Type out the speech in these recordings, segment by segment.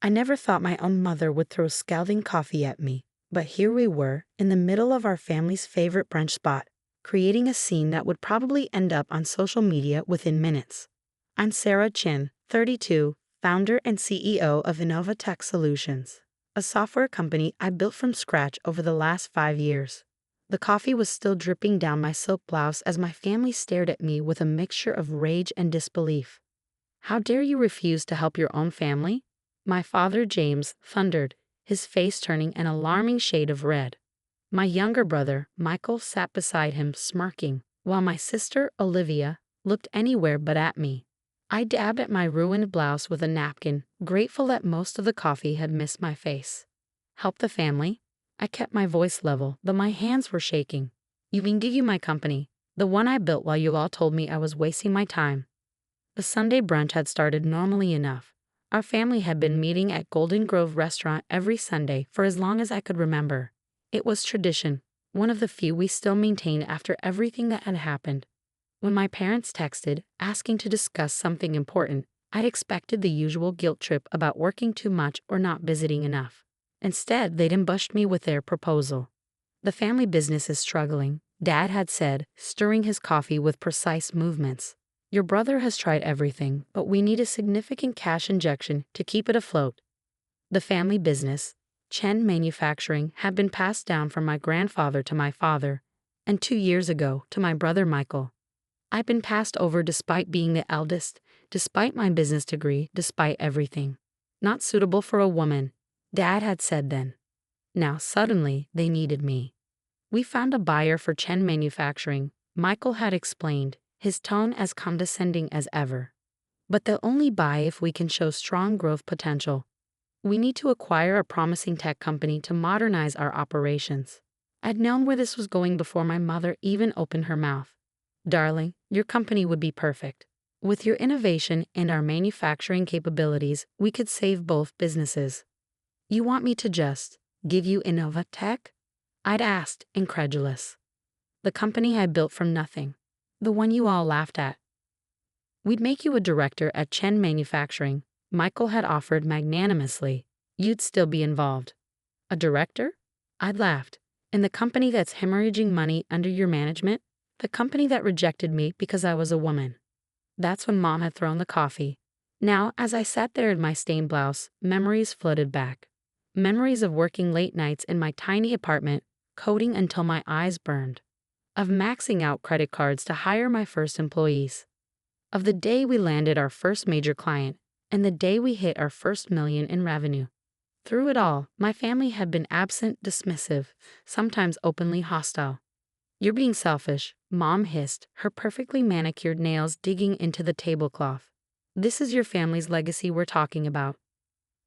I never thought my own mother would throw scalding coffee at me, but here we were, in the middle of our family's favorite brunch spot, creating a scene that would probably end up on social media within minutes. I'm Sarah Chin, 32, founder and CEO of Innova Tech Solutions, a software company I built from scratch over the last 5 years. The coffee was still dripping down my silk blouse as my family stared at me with a mixture of rage and disbelief. "How dare you refuse to help your own family?" my father James thundered, his face turning an alarming shade of red. My younger brother, Michael, sat beside him smirking, while my sister, Olivia, looked anywhere but at me. I dabbed at my ruined blouse with a napkin, grateful that most of the coffee had missed my face. "Help the family?" I kept my voice level, but my hands were shaking. "You mean give you my company, the one I built while you all told me I was wasting my time." The Sunday brunch had started normally enough. Our family had been meeting at Golden Grove Restaurant every Sunday for as long as I could remember. It was tradition, one of the few we still maintained after everything that had happened. When my parents texted, asking to discuss something important, I'd expected the usual guilt trip about working too much or not visiting enough. Instead, they'd ambushed me with their proposal. "The family business is struggling," Dad had said, stirring his coffee with precise movements. "Your brother has tried everything, but we need a significant cash injection to keep it afloat." The family business, Chen Manufacturing, had been passed down from my grandfather to my father, and 2 years ago to my brother Michael. I'd been passed over despite being the eldest, despite my business degree, despite everything. "Not suitable for a woman," Dad had said then. Now suddenly they needed me. "We found a buyer for Chen Manufacturing," Michael had explained, his tone as condescending as ever. "But they'll only buy if we can show strong growth potential. We need to acquire a promising tech company to modernize our operations." I'd known where this was going before my mother even opened her mouth. "Darling, your company would be perfect. With your innovation and our manufacturing capabilities, we could save both businesses." "You want me to just give you Innova Tech?" I'd asked, incredulous. "The company I built from nothing. The one you all laughed at." "We'd make you a director at Chen Manufacturing," Michael had offered magnanimously. "You'd still be involved." "A director?" I'd laughed. "In the company that's hemorrhaging money under your management? The company that rejected me because I was a woman?" That's when Mom had thrown the coffee. Now, as I sat there in my stained blouse, memories flooded back. Memories of working late nights in my tiny apartment, coding until my eyes burned. Of maxing out credit cards to hire my first employees. Of the day we landed our first major client, and the day we hit our first million in revenue. Through it all, my family had been absent, dismissive, sometimes openly hostile. "You're being selfish," Mom hissed, her perfectly manicured nails digging into the tablecloth. "This is your family's legacy we're talking about."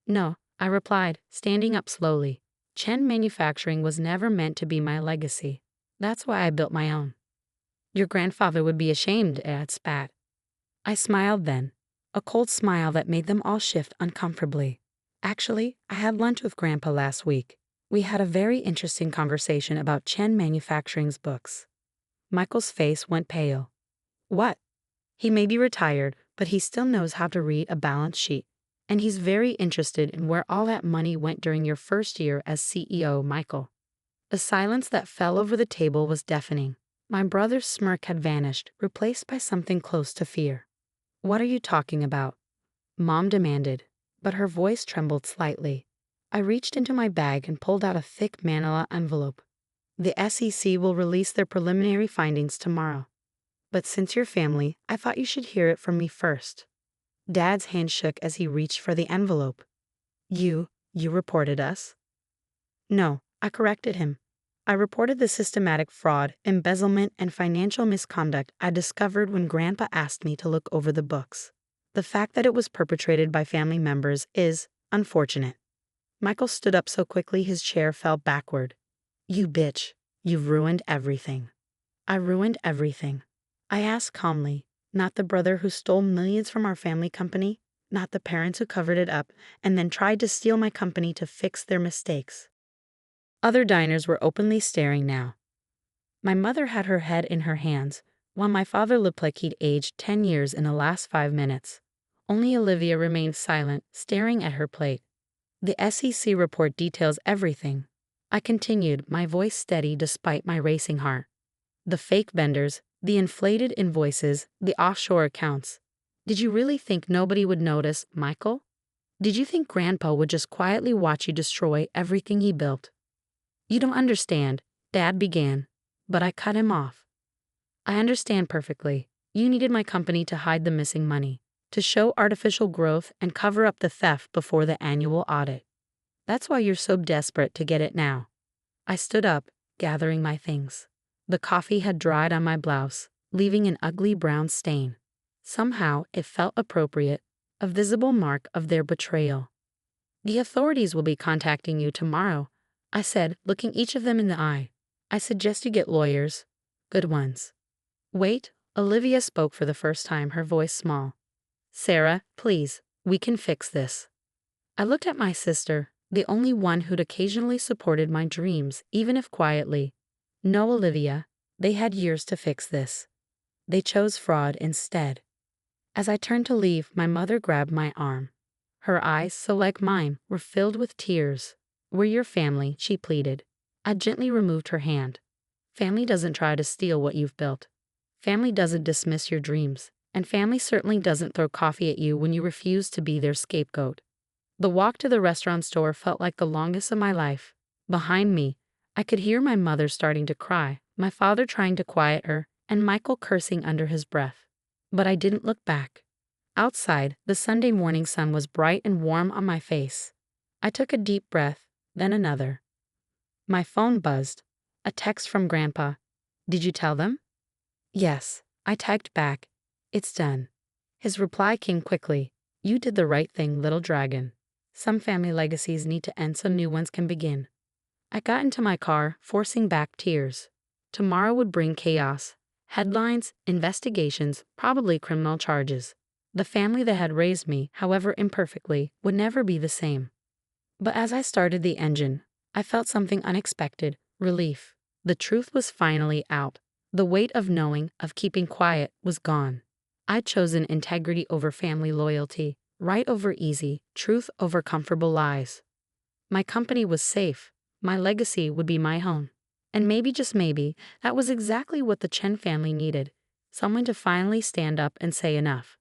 "No," I replied, standing up slowly. "Chen Manufacturing was never meant to be my legacy. That's why I built my own." "Your grandfather would be ashamed," Dad spat. I smiled then, a cold smile that made them all shift uncomfortably. "Actually, I had lunch with Grandpa last week. We had a very interesting conversation about Chen Manufacturing's books." Michael's face went pale. "What?" "He may be retired, but he still knows how to read a balance sheet. And he's very interested in where all that money went during your first year as CEO, Michael." The silence that fell over the table was deafening. My brother's smirk had vanished, replaced by something close to fear. "What are you talking about?" Mom demanded, but her voice trembled slightly. I reached into my bag and pulled out a thick manila envelope. "The SEC will release their preliminary findings tomorrow. But since you're family, I thought you should hear it from me first." Dad's hand shook as he reached for the envelope. You reported us?" "No," I corrected him. "I reported the systematic fraud, embezzlement, and financial misconduct I discovered when Grandpa asked me to look over the books. The fact that it was perpetrated by family members is unfortunate." Michael stood up so quickly his chair fell backward. "You bitch, you've ruined everything." "I ruined everything?" I asked calmly. "Not the brother who stole millions from our family company, not the parents who covered it up and then tried to steal my company to fix their mistakes." Other diners were openly staring now. My mother had her head in her hands, while my father looked like he'd aged 10 years in the last 5 minutes. Only Olivia remained silent, staring at her plate. The SEC report details everything. I continued, my voice steady despite my racing heart. The fake vendors, the inflated invoices, the offshore accounts. Did you really think nobody would notice, Michael? Did you think Grandpa would just quietly watch you destroy everything he built? You don't understand, Dad began, but I cut him off. I understand perfectly. You needed my company to hide the missing money, to show artificial growth and cover up the theft before the annual audit. That's why you're so desperate to get it now. I stood up, gathering my things. The coffee had dried on my blouse, leaving an ugly brown stain. Somehow it felt appropriate, a visible mark of their betrayal. The authorities will be contacting you tomorrow, I said, looking each of them in the eye. I suggest you get lawyers. Good ones. Wait, Olivia spoke for the first time, her voice small. Sarah, please, we can fix this. I looked at my sister, the only one who'd occasionally supported my dreams, even if quietly. No, Olivia, they had years to fix this. They chose fraud instead. As I turned to leave, my mother grabbed my arm. Her eyes, so like mine, were filled with tears. We're your family, she pleaded. I gently removed her hand. Family doesn't try to steal what you've built. Family doesn't dismiss your dreams, and family certainly doesn't throw coffee at you when you refuse to be their scapegoat. The walk to the restaurant store felt like the longest of my life. Behind me, I could hear my mother starting to cry, my father trying to quiet her, and Michael cursing under his breath. But I didn't look back. Outside, the Sunday morning sun was bright and warm on my face. I took a deep breath, then another. My phone buzzed. A text from Grandpa. Did you tell them? Yes, I typed back. It's done. His reply came quickly. You did the right thing, little dragon. Some family legacies need to end so new ones can begin. I got into my car, forcing back tears. Tomorrow would bring chaos. Headlines, investigations, probably criminal charges. The family that had raised me, however imperfectly, would never be the same. But as I started the engine, I felt something unexpected, relief. The truth was finally out. The weight of knowing, of keeping quiet, was gone. I'd chosen integrity over family loyalty, right over easy, truth over comfortable lies. My company was safe. My legacy would be my own. And maybe, just maybe, that was exactly what the Chen family needed. Someone to finally stand up and say enough.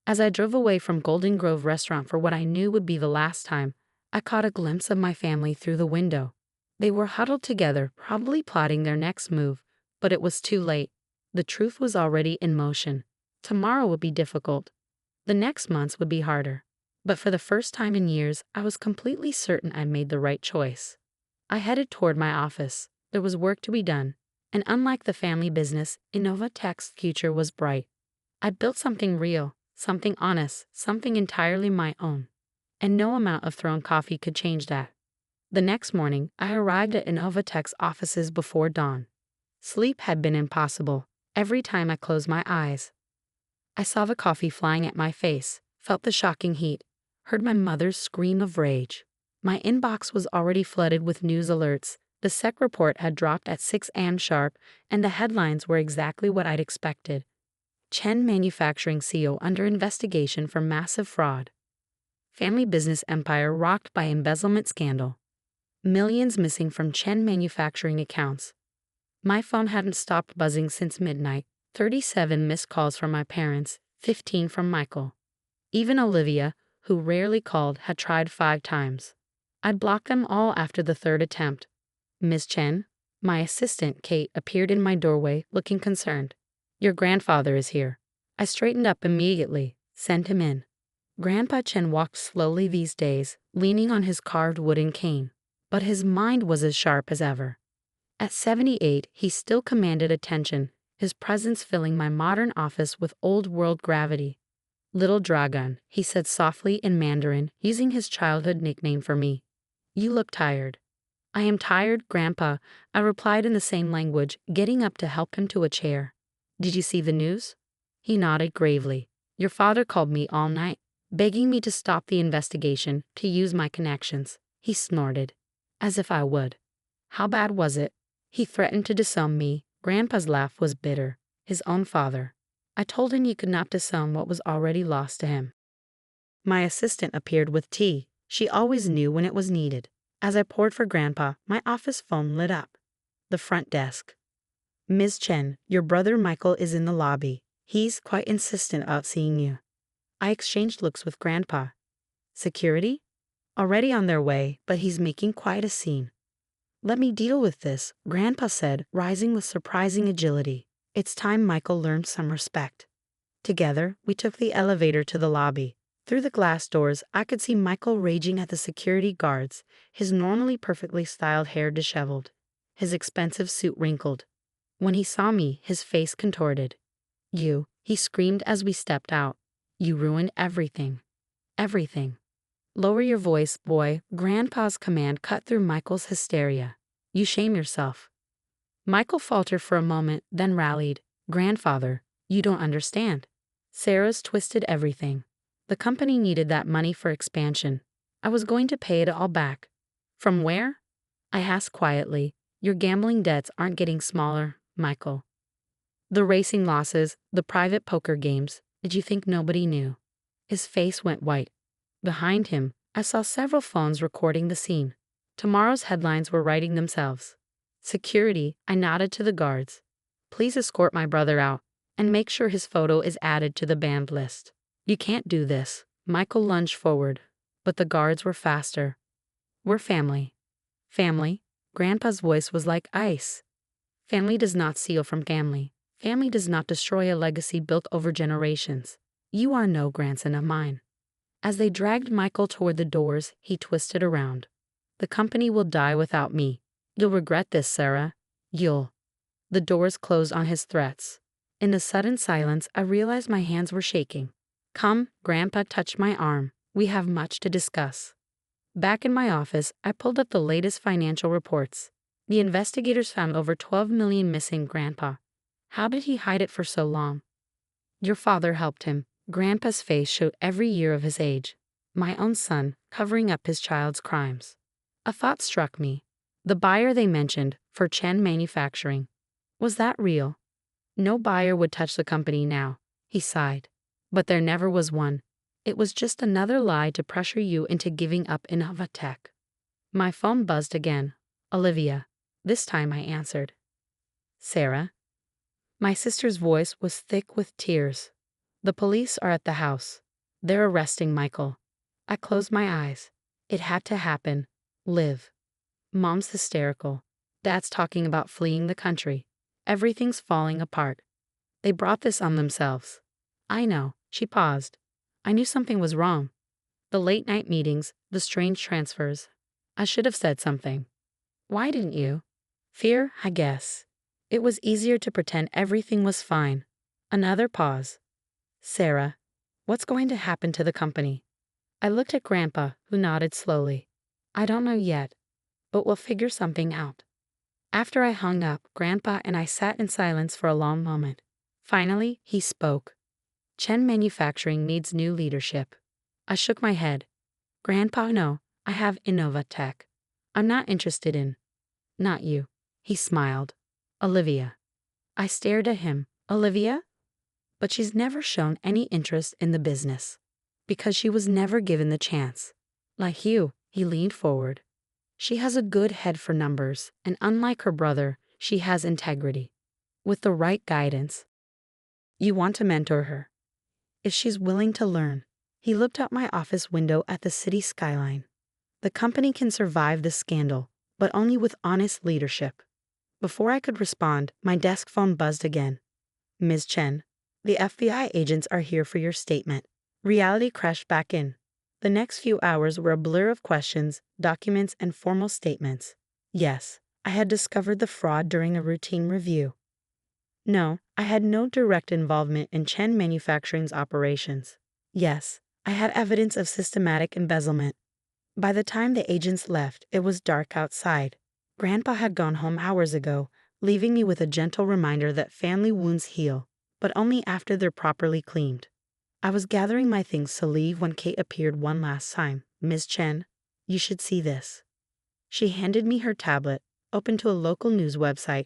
As I drove away from Golden Grove Restaurant for what I knew would be the last time, I caught a glimpse of my family through the window. They were huddled together, probably plotting their next move, but it was too late. The truth was already in motion. Tomorrow would be difficult. The next months would be harder. But for the first time in years, I was completely certain I made the right choice. I headed toward my office. There was work to be done, and unlike the family business, Innovatech's future was bright. I'd built something real, something honest, something entirely my own. And no amount of thrown coffee could change that. The next morning, I arrived at Innovatech's offices before dawn. Sleep had been impossible. Every time I closed my eyes, I saw the coffee flying at my face, felt the shocking heat, heard my mother's scream of rage. My inbox was already flooded with news alerts. The SEC report had dropped at 6 a.m. sharp, and the headlines were exactly what I'd expected. Chen Manufacturing CEO under investigation for massive fraud. Family business empire rocked by embezzlement scandal. Millions missing from Chen Manufacturing accounts. My phone hadn't stopped buzzing since midnight. 37 missed calls from my parents, 15 from Michael. Even Olivia, who rarely called, had tried 5 times. I'd blocked them all after the 3rd attempt. Miss Chen, my assistant Kate, appeared in my doorway, looking concerned. Your grandfather is here. I straightened up immediately. Send him in. Grandpa Chen walked slowly these days, leaning on his carved wooden cane, but his mind was as sharp as ever. At 78, he still commanded attention, his presence filling my modern office with old-world gravity. Little Dragon, he said softly in Mandarin, using his childhood nickname for me. You look tired. I am tired, Grandpa, I replied in the same language, getting up to help him to a chair. Did you see the news? He nodded gravely. Your father called me all night, begging me to stop the investigation, to use my connections. He snorted. As if I would. How bad was it? He threatened to disown me. Grandpa's laugh was bitter. His own father. I told him he could not disown what was already lost to him. My assistant appeared with tea. She always knew when it was needed. As I poured for Grandpa, my office phone lit up. The front desk. Ms. Chen, your brother Michael is in the lobby. He's quite insistent about seeing you. I exchanged looks with Grandpa. Security? Already on their way, but he's making quite a scene. Let me deal with this, Grandpa said, rising with surprising agility. It's time Michael learned some respect. Together, we took the elevator to the lobby. Through the glass doors, I could see Michael raging at the security guards, his normally perfectly styled hair disheveled, his expensive suit wrinkled. When he saw me, his face contorted. You, he screamed as we stepped out. You ruined everything. Everything. Lower your voice, boy, Grandpa's command cut through Michael's hysteria. You shame yourself. Michael faltered for a moment, then rallied. Grandfather, you don't understand. Sarah's twisted everything. The company needed that money for expansion. I was going to pay it all back. From where? I asked quietly. Your gambling debts aren't getting smaller, Michael. The racing losses, the private poker games, did you think nobody knew? His face went white. Behind him, I saw several phones recording the scene. Tomorrow's headlines were writing themselves. Security, I nodded to the guards. Please escort my brother out, and make sure his photo is added to the banned list. You can't do this. Michael lunged forward, but the guards were faster. We're family. Family? Grandpa's voice was like ice. Family does not steal from family. Family does not destroy a legacy built over generations. You are no grandson of mine. As they dragged Michael toward the doors, he twisted around. The company will die without me. You'll regret this, Sarah. You'll. The doors closed on his threats. In the sudden silence, I realized my hands were shaking. Come, Grandpa touched my arm. We have much to discuss. Back in my office, I pulled up the latest financial reports. The investigators found over 12 million missing, Grandpa. How did he hide it for so long? Your father helped him. Grandpa's face showed every year of his age. My own son, covering up his child's crimes. A thought struck me. The buyer they mentioned, for Chen Manufacturing. Was that real? No buyer would touch the company now, he sighed. But there never was one. It was just another lie to pressure you into giving up Innovatech. My phone buzzed again. Olivia. This time I answered. Sarah? My sister's voice was thick with tears. The police are at the house. They're arresting Michael. I closed my eyes. It had to happen. Live. Mom's hysterical. Dad's talking about fleeing the country. Everything's falling apart. They brought this on themselves. I know. She paused. I knew something was wrong. The late-night meetings, the strange transfers. I should have said something. Why didn't you? Fear, I guess. It was easier to pretend everything was fine. Another pause. Sarah, what's going to happen to the company? I looked at Grandpa, who nodded slowly. I don't know yet, but we'll figure something out. After I hung up, Grandpa and I sat in silence for a long moment. Finally, he spoke. Chen Manufacturing needs new leadership. I shook my head. Grandpa, no, I have Innovatech. I'm not interested in. Not you. He smiled. Olivia. I stared at him. Olivia? But she's never shown any interest in the business. Because she was never given the chance. Like you, he leaned forward. She has a good head for numbers, and unlike her brother, she has integrity. With the right guidance. You want to mentor her. If she's willing to learn. He looked out my office window at the city skyline. The company can survive this scandal, but only with honest leadership. Before I could respond, my desk phone buzzed again. Ms. Chen, the FBI agents are here for your statement. Reality crashed back in. The next few hours were a blur of questions, documents, and formal statements. Yes, I had discovered the fraud during a routine review. No, I had no direct involvement in Chen Manufacturing's operations. Yes, I had evidence of systematic embezzlement. By the time the agents left, it was dark outside. Grandpa had gone home hours ago, leaving me with a gentle reminder that family wounds heal, but only after they're properly cleaned. I was gathering my things to leave when Kate appeared one last time. Ms. Chen, you should see this. She handed me her tablet, open to a local news website.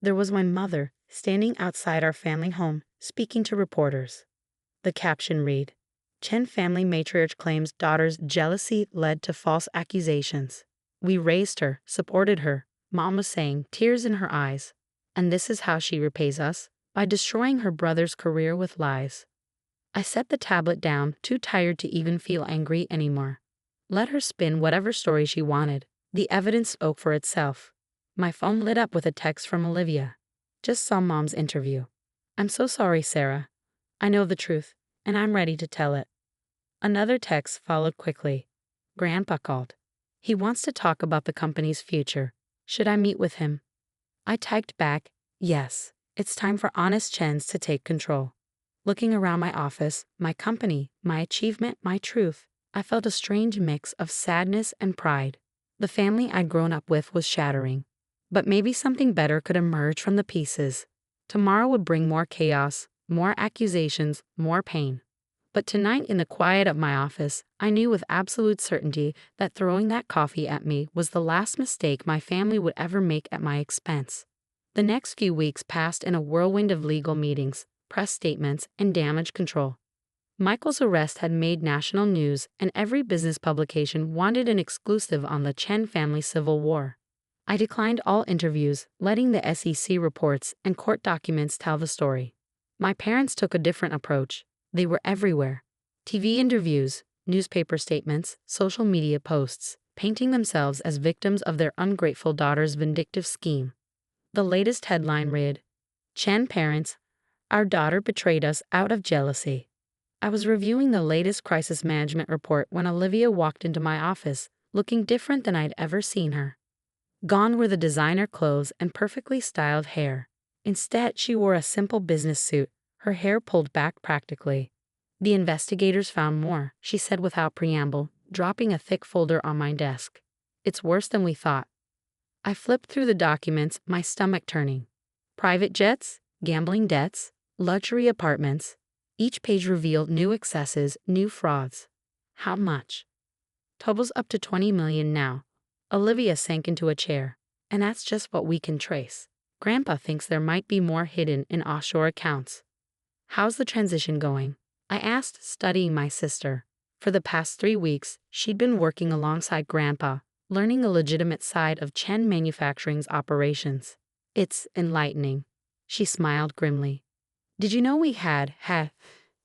There was my mother, standing outside our family home, speaking to reporters. The caption read, Chen family matriarch claims daughter's jealousy led to false accusations. We raised her, supported her, Mom was saying, tears in her eyes. And this is how she repays us? By destroying her brother's career with lies. I set the tablet down, too tired to even feel angry anymore. Let her spin whatever story she wanted. The evidence spoke for itself. My phone lit up with a text from Olivia. Just saw Mom's interview. I'm so sorry, Sarah. I know the truth, and I'm ready to tell it. Another text followed quickly. Grandpa called. He wants to talk about the company's future. Should I meet with him? I typed back, yes, it's time for honest Chens to take control. Looking around my office, my company, my achievement, my truth, I felt a strange mix of sadness and pride. The family I'd grown up with was shattering. But maybe something better could emerge from the pieces. Tomorrow would bring more chaos, more accusations, more pain. But tonight, in the quiet of my office, I knew with absolute certainty that throwing that coffee at me was the last mistake my family would ever make at my expense. The next few weeks passed in a whirlwind of legal meetings, press statements, and damage control. Michael's arrest had made national news, and every business publication wanted an exclusive on the Chen family civil war. I declined all interviews, letting the SEC reports and court documents tell the story. My parents took a different approach. They were everywhere. TV interviews, newspaper statements, social media posts, painting themselves as victims of their ungrateful daughter's vindictive scheme. The latest headline read, Chen parents, our daughter betrayed us out of jealousy. I was reviewing the latest crisis management report when Olivia walked into my office, looking different than I'd ever seen her. Gone were the designer clothes and perfectly styled hair. Instead, she wore a simple business suit, her hair pulled back practically. The investigators found more, she said without preamble, dropping a thick folder on my desk. It's worse than we thought. I flipped through the documents, my stomach turning. Private jets, gambling debts, luxury apartments. Each page revealed new excesses, new frauds. How much? Totals up to 20 million now. Olivia sank into a chair. And that's just what we can trace. Grandpa thinks there might be more hidden in offshore accounts. How's the transition going? I asked, studying my sister. For the past 3 weeks, she'd been working alongside Grandpa, learning the legitimate side of Chen Manufacturing's operations. It's enlightening. She smiled grimly. Did you know we had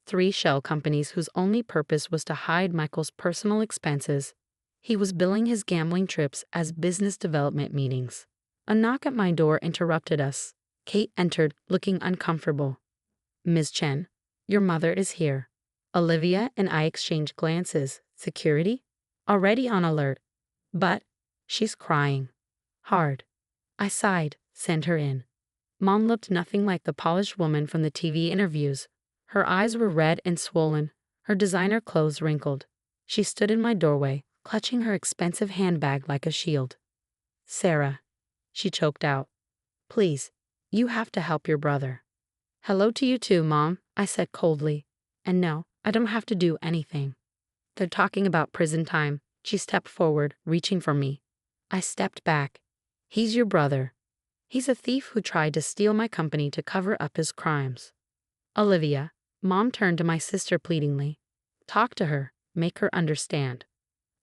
3 shell companies whose only purpose was to hide Michael's personal expenses? He was billing his gambling trips as business development meetings. A knock at my door interrupted us. Kate entered, looking uncomfortable. Ms. Chen, your mother is here. Olivia and I exchanged glances. Security? Already on alert. But she's crying. Hard. I sighed. Send her in. Mom looked nothing like the polished woman from the TV interviews. Her eyes were red and swollen, her designer clothes wrinkled. She stood in my doorway, clutching her expensive handbag like a shield. Sarah, she choked out. Please, you have to help your brother. Hello to you too, Mom, I said coldly. And no, I don't have to do anything. They're talking about prison time. She stepped forward, reaching for me. I stepped back. He's your brother. He's a thief who tried to steal my company to cover up his crimes. Olivia, Mom turned to my sister pleadingly. Talk to her, make her understand.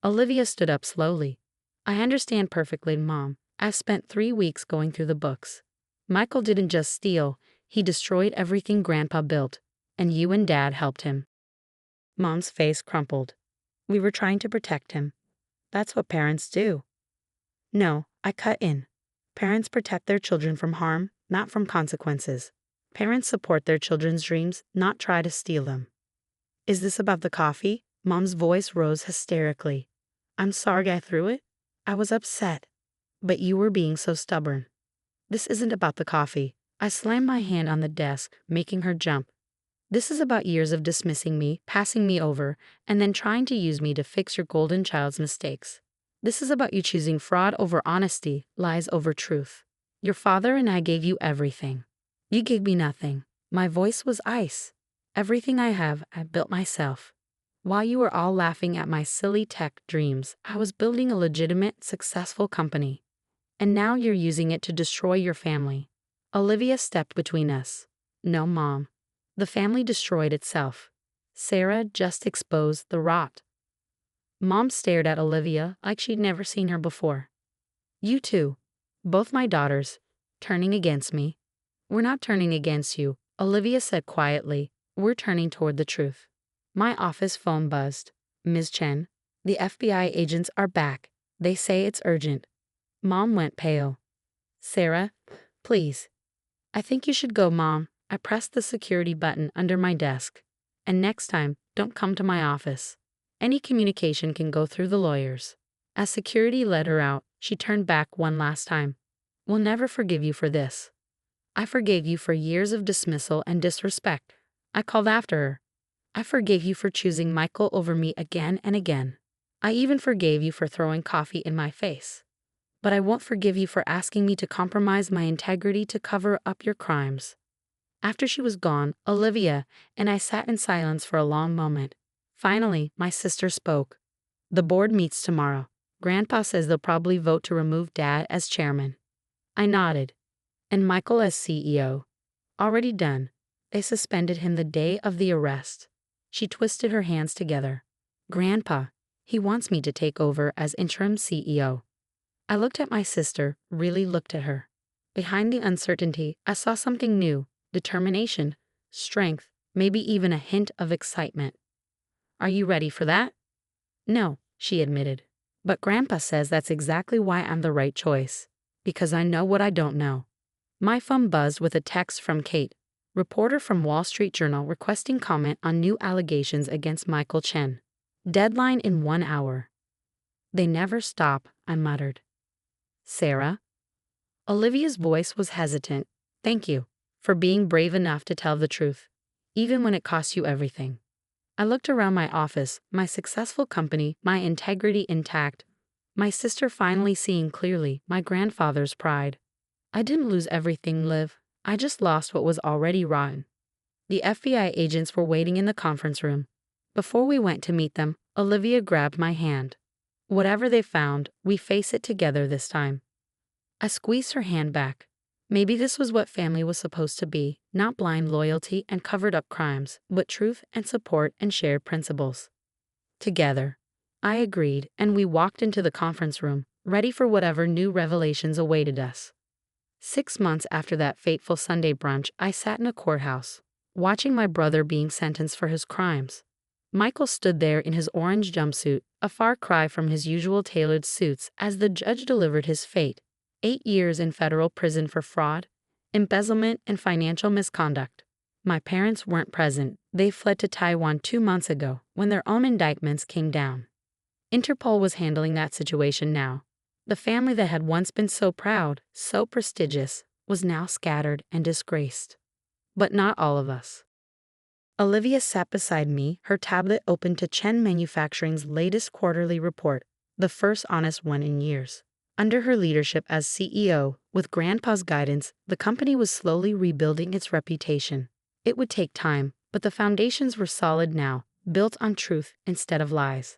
Olivia stood up slowly. I understand perfectly, Mom. I've spent 3 weeks going through the books. Michael didn't just steal, he destroyed everything Grandpa built, and you and Dad helped him. Mom's face crumpled. We were trying to protect him. That's what parents do. No, I cut in. Parents protect their children from harm, not from consequences. Parents support their children's dreams, not try to steal them. Is this about the coffee? Mom's voice rose hysterically. I'm sorry I threw it. I was upset. But you were being so stubborn. This isn't about the coffee. I slammed my hand on the desk, making her jump. This is about years of dismissing me, passing me over, and then trying to use me to fix your golden child's mistakes. This is about you choosing fraud over honesty, lies over truth. Your father and I gave you everything. You gave me nothing. My voice was ice. Everything I have, I built myself. While you were all laughing at my silly tech dreams, I was building a legitimate, successful company. And now you're using it to destroy your family. Olivia stepped between us. No, Mom. The family destroyed itself. Sarah just exposed the rot. Mom stared at Olivia like she'd never seen her before. You two, both my daughters, turning against me. We're not turning against you, Olivia said quietly. We're turning toward the truth. My office phone buzzed. Ms. Chen, the FBI agents are back. They say it's urgent. Mom went pale. Sarah, please. I think you should go, Mom. I pressed the security button under my desk. And next time, don't come to my office. Any communication can go through the lawyers. As security led her out, she turned back one last time. We'll never forgive you for this. I forgave you for years of dismissal and disrespect. I called after her. I forgave you for choosing Michael over me again and again. I even forgave you for throwing coffee in my face. But I won't forgive you for asking me to compromise my integrity to cover up your crimes. After she was gone, Olivia and I sat in silence for a long moment. Finally, my sister spoke. The board meets tomorrow. Grandpa says they'll probably vote to remove Dad as chairman. I nodded. And Michael as CEO. Already done. They suspended him the day of the arrest. She twisted her hands together. Grandpa, he wants me to take over as interim CEO. I looked at my sister, really looked at her. Behind the uncertainty, I saw something new, determination, strength, maybe even a hint of excitement. Are you ready for that? No, she admitted. But Grandpa says that's exactly why I'm the right choice. Because I know what I don't know. My phone buzzed with a text from Kate, reporter from Wall Street Journal requesting comment on new allegations against Michael Chen. Deadline in 1 hour. They never stop, I muttered. Sarah? Olivia's voice was hesitant. Thank you for being brave enough to tell the truth, even when it costs you everything. I looked around my office, my successful company, my integrity intact, my sister finally seeing clearly, my grandfather's pride. I didn't lose everything, Liv. I just lost what was already rotten. The FBI agents were waiting in the conference room. Before we went to meet them, Olivia grabbed my hand. Whatever they found, we face it together this time. I squeezed her hand back. Maybe this was what family was supposed to be, not blind loyalty and covered-up crimes, but truth and support and shared principles. Together. I agreed, and we walked into the conference room, ready for whatever new revelations awaited us. 6 months after that fateful Sunday brunch, I sat in a courthouse, watching my brother being sentenced for his crimes. Michael stood there in his orange jumpsuit, a far cry from his usual tailored suits, as the judge delivered his fate. 8 years in federal prison for fraud, embezzlement, and financial misconduct. My parents weren't present. They fled to Taiwan 2 months ago, when their own indictments came down. Interpol was handling that situation now. The family that had once been so proud, so prestigious, was now scattered and disgraced. But not all of us. Olivia sat beside me, her tablet open to Chen Manufacturing's latest quarterly report, the first honest one in years. Under her leadership as CEO, with Grandpa's guidance, the company was slowly rebuilding its reputation. It would take time, but the foundations were solid now, built on truth instead of lies.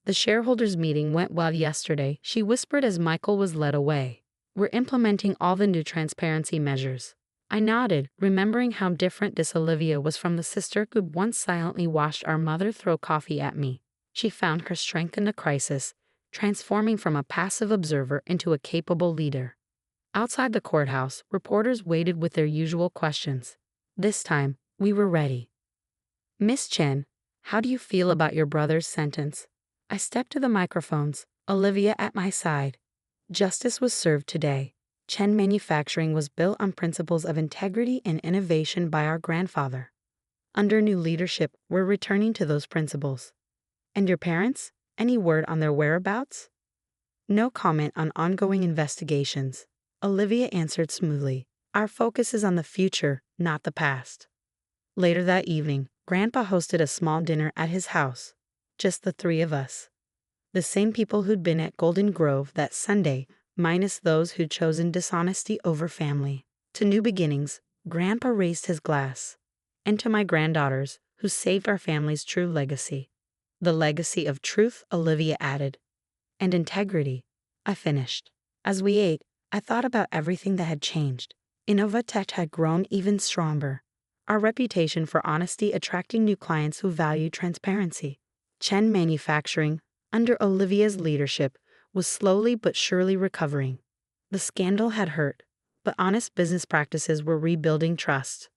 The shareholders' meeting went well yesterday, she whispered as Michael was led away. We're implementing all the new transparency measures. I nodded, remembering how different this Olivia was from the sister who'd once silently watched our mother throw coffee at me. She found her strength in the crisis, transforming from a passive observer into a capable leader. Outside the courthouse, reporters waited with their usual questions. This time, we were ready. Miss Chen, how do you feel about your brother's sentence? I stepped to the microphones, Olivia at my side. Justice was served today. Chen Manufacturing was built on principles of integrity and innovation by our grandfather. Under new leadership, we're returning to those principles. And your parents? Any word on their whereabouts? No comment on ongoing investigations. Olivia answered smoothly. Our focus is on the future, not the past. Later that evening, Grandpa hosted a small dinner at his house. Just the three of us. The same people who'd been at Golden Grove that Sunday, minus those who'd chosen dishonesty over family. To new beginnings, Grandpa raised his glass. And to my granddaughters, who saved our family's true legacy. The legacy of truth, Olivia added. And integrity, I finished. As we ate, I thought about everything that had changed. Innovatech had grown even stronger. our reputation for honesty attracting new clients who value transparency. Chen Manufacturing, under Olivia's leadership, was slowly but surely recovering. The scandal had hurt, but honest business practices were rebuilding trust.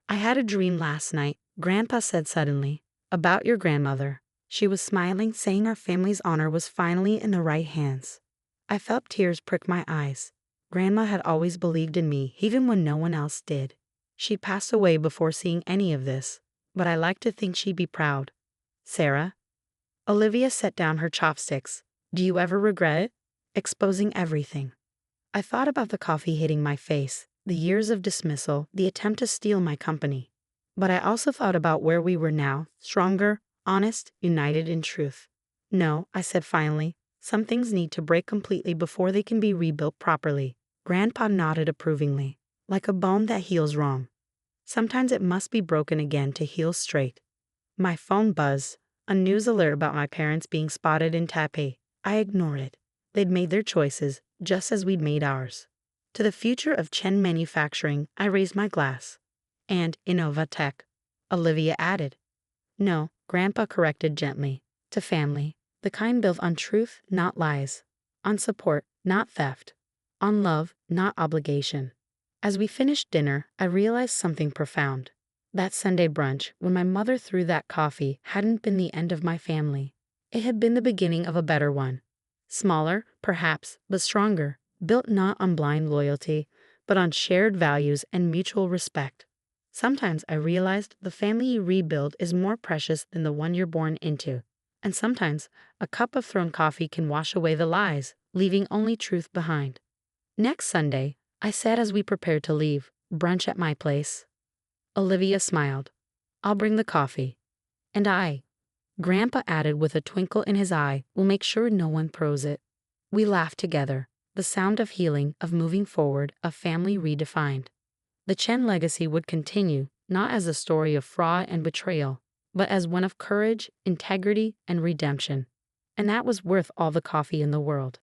I had a dream last night, Grandpa said suddenly, about your grandmother. She was smiling, saying our family's honor was finally in the right hands. I felt tears prick my eyes. Grandma had always believed in me, even when no one else did. She passed away before seeing any of this, but I like to think she'd be proud. Sarah? Olivia set down her chopsticks. Do you ever regret it? Exposing everything. I thought about the coffee hitting my face, the years of dismissal, the attempt to steal my company. But I also thought about where we were now, stronger, honest, united in truth. No, I said finally, some things need to break completely before they can be rebuilt properly. Grandpa nodded approvingly, like a bone that heals wrong. Sometimes it must be broken again to heal straight. My phone buzzed, a news alert about my parents being spotted in Taipei. I ignored it. They'd made their choices, just as we'd made ours. To the future of Chen Manufacturing, I raised my glass. And Innovatech, Olivia added. No, Grandpa corrected gently. To family, the kind built on truth, not lies. On support, not theft. On love, not obligation. As we finished dinner, I realized something profound. That Sunday brunch, when my mother threw that coffee, hadn't been the end of my family. It had been the beginning of a better one. Smaller, perhaps, but stronger, built not on blind loyalty, but on shared values and mutual respect. Sometimes I realized the family you rebuild is more precious than the one you're born into. And sometimes a cup of thrown coffee can wash away the lies, leaving only truth behind. Next Sunday, I said as we prepared to leave, brunch at my place. Olivia smiled. I'll bring the coffee. And I, Grandpa added with a twinkle in his eye, will make sure no one throws it. We laughed together, the sound of healing, of moving forward, of family redefined. The Chen legacy would continue, not as a story of fraud and betrayal, but as one of courage, integrity, and redemption. And that was worth all the coffee in the world.